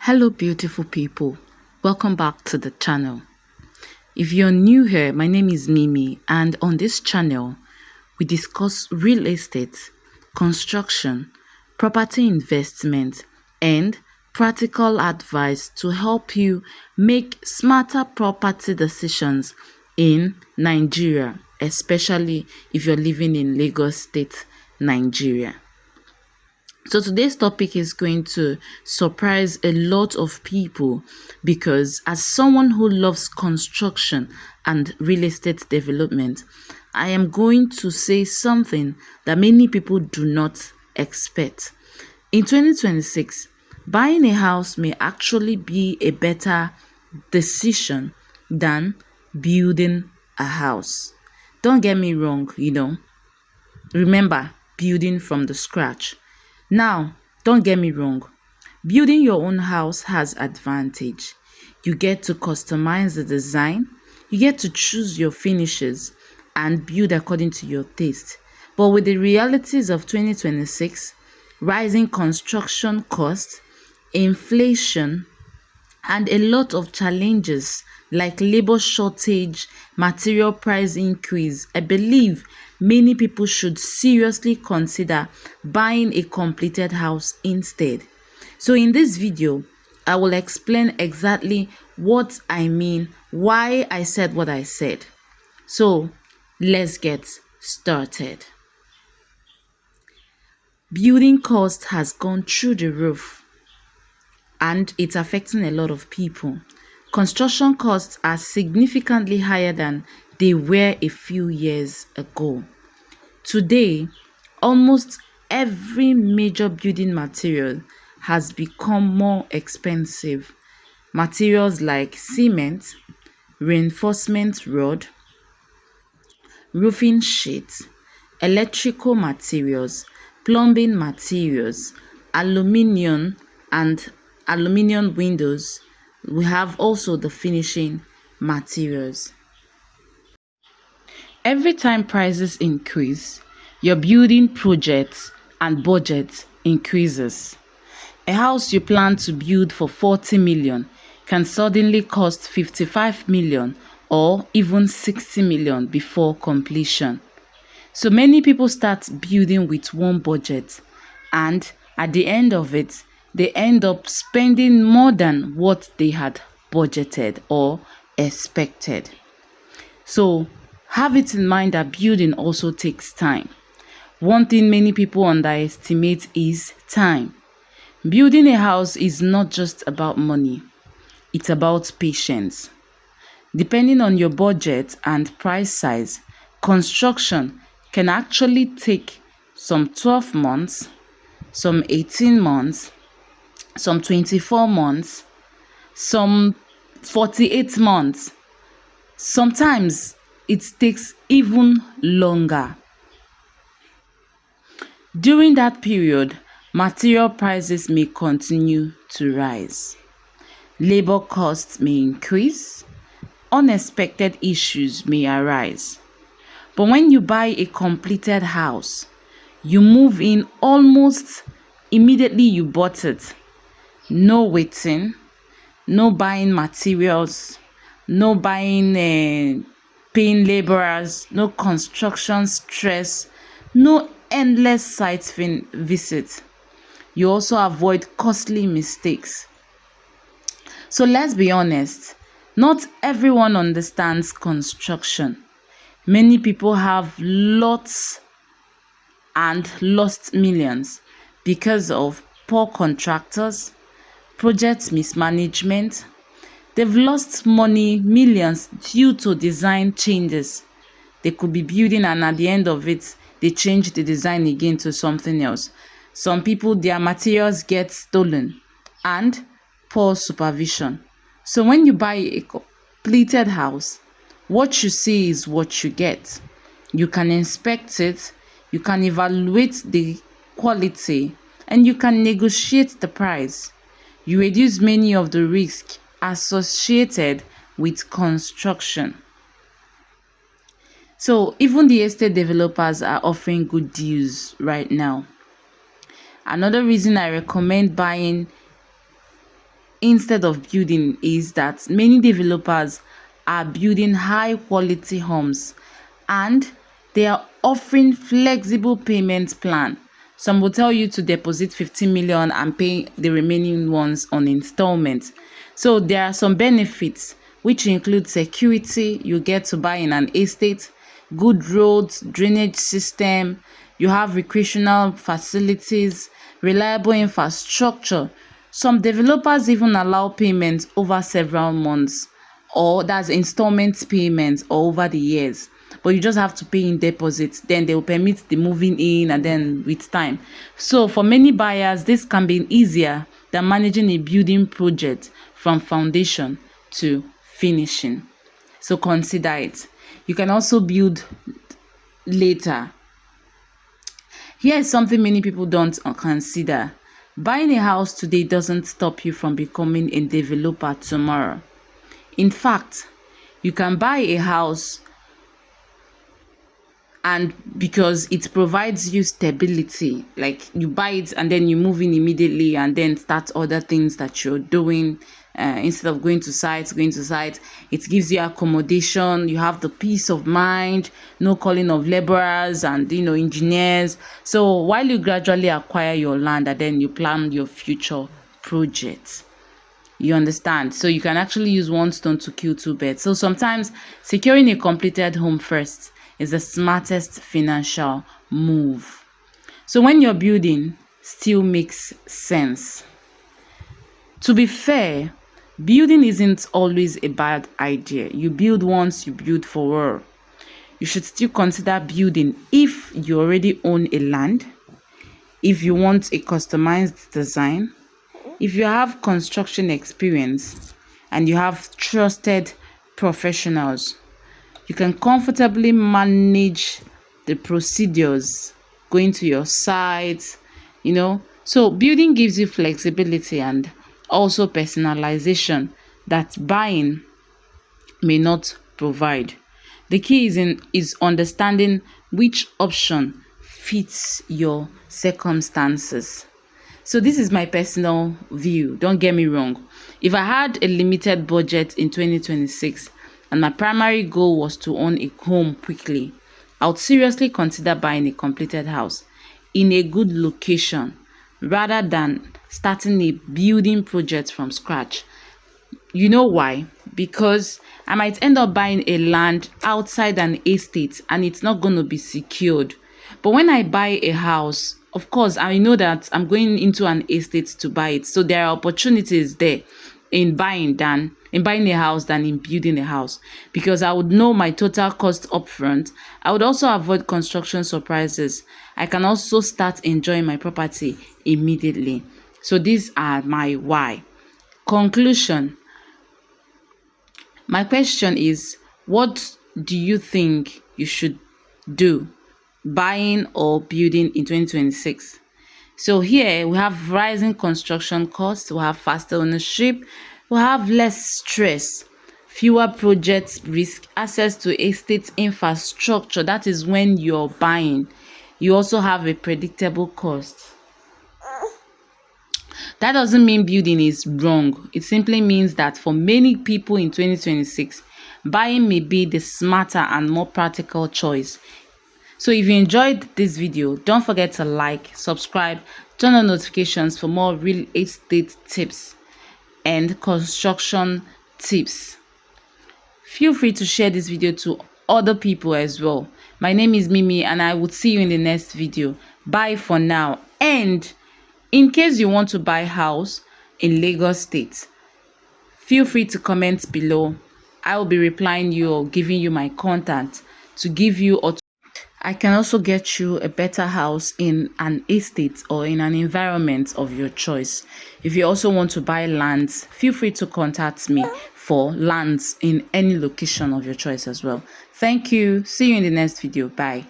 Hello, beautiful people. Welcome back to the channel. If you're new here, my name is Mimi, and on this channel, we discuss real estate, construction, property investment, and practical advice to help you make smarter property decisions in Nigeria, especially if you're living in Lagos State, Nigeria. So today's topic is going to surprise a lot of people because as someone who loves construction and real estate development, I am going to say something that many people do not expect. In 2026, buying a house may actually be a better decision than building a house. Don't get me wrong, remember building from the scratch. Now, don't get me wrong. Building your own house has advantage. You get to customize the design, you get to choose your finishes and build according to your taste. But with the realities of 2026, rising construction costs, inflation, and a lot of challenges like labor shortage, material price increase, I believe many people should seriously consider buying a completed house instead. So in this video, I will explain exactly what I mean, why I said what I said. So let's get started. Building cost has gone through the roof and it's affecting a lot of people. Construction costs are significantly higher than they were a few years ago. Today, almost every major building material has become more expensive. Materials like cement, reinforcement rod, roofing sheets, electrical materials, plumbing materials, aluminium and aluminium windows. We have also the finishing materials. Every time prices increase, your building projects and budget increases. A house you plan to build for 40 million can suddenly cost 55 million or even 60 million before completion. So many people start building with one budget, and at the end of it, they end up spending more than what they had budgeted or expected. So have it in mind that building also takes time. One thing many people underestimate is time. Building a house is not just about money, it's about patience. Depending on your budget and price size, construction can actually take some 12 months, some 18 months, some 24 months, some 48 months. Sometimes it takes even longer. During that period, material prices may continue to rise. Labor costs may increase. Unexpected issues may arise. But when you buy a completed house, you move in almost immediately you bought it. No waiting, no buying materials, no buying paying laborers, no construction stress, no endless site visit. You also avoid costly mistakes. So let's be honest, not everyone understands construction. Many people have lots and lost millions because of poor contractors, project mismanagement. They've lost money, millions, due to design changes. They could be building and at the end of it, they change the design again to something else. Some people, their materials get stolen and poor supervision. So when you buy a completed house, what you see is what you get. You can inspect it, you can evaluate the quality, and you can negotiate the price. You reduce many of the risks associated with construction. So even the estate developers are offering good deals right now. Another reason I recommend buying instead of building is that many developers are building high quality homes, and they are offering flexible payment plan. Some will tell you to deposit 15 million and pay the remaining ones on installments. So there are some benefits which include security. You get to buy in an estate, good roads, drainage system, you have recreational facilities, reliable infrastructure. Some developers even allow payments over several months, or that's installment payments or over the years. But you just have to pay in deposits. Then they will permit the moving in and then with time. So for many buyers, this can be easier than managing a building project from foundation to finishing. So consider it. You can also build later. Here is something many people don't consider. Buying a house today doesn't stop you from becoming a developer tomorrow. In fact, you can buy a house and because it provides you stability, like you buy it and then you move in immediately and then start other things that you're doing. Instead of going to site, it gives you accommodation. You have the peace of mind, no calling of laborers and engineers. So while you gradually acquire your land and then you plan your future projects, you understand. So you can actually use one stone to kill two birds. So sometimes securing a completed home first is the smartest financial move. So when you're building, still makes sense. To be fair, building isn't always a bad idea. You build once, you build for all. You should still consider building if you already own a land, if you want a customized design, if you have construction experience, and you have trusted professionals. You can comfortably manage the procedures going to your site, So building gives you flexibility and also personalization that buying may not provide. The key is understanding which option fits your circumstances. So this is my personal view. Don't get me wrong. If I had a limited budget in 2026 and my primary goal was to own a home quickly, I would seriously consider buying a completed house in a good location rather than starting a building project from scratch. You know why? Because I might end up buying a land outside an estate and it's not going to be secured. But when I buy a house, of course, I know that I'm going into an estate to buy it. So there are opportunities there in buying a house than in building a house, because I would know my total cost upfront. I would also avoid construction surprises. I can also start enjoying my property immediately. So these are my why. Conclusion. My question is, what do you think you should do, buying or building in 2026? So here we have rising construction costs, we have faster ownership, we have less stress, fewer project risk, access to estate infrastructure. That is when you're buying. You also have a predictable cost. That doesn't mean building is wrong. It simply means that for many people in 2026, buying may be the smarter and more practical choice. So if you enjoyed this video, don't forget to like, subscribe, turn on notifications for more real estate tips and construction tips. Feel free to share this video to other people as well. My name is Mimi and I will see you in the next video. Bye for now. And in case you want to buy a house in Lagos State, feel free to comment below. I will be replying you or giving you my contact to give you, or I can also get you a better house in an estate or in an environment of your choice. If you also want to buy lands, feel free to contact me for lands in any location of your choice as well. Thank you. See you in the next video. Bye.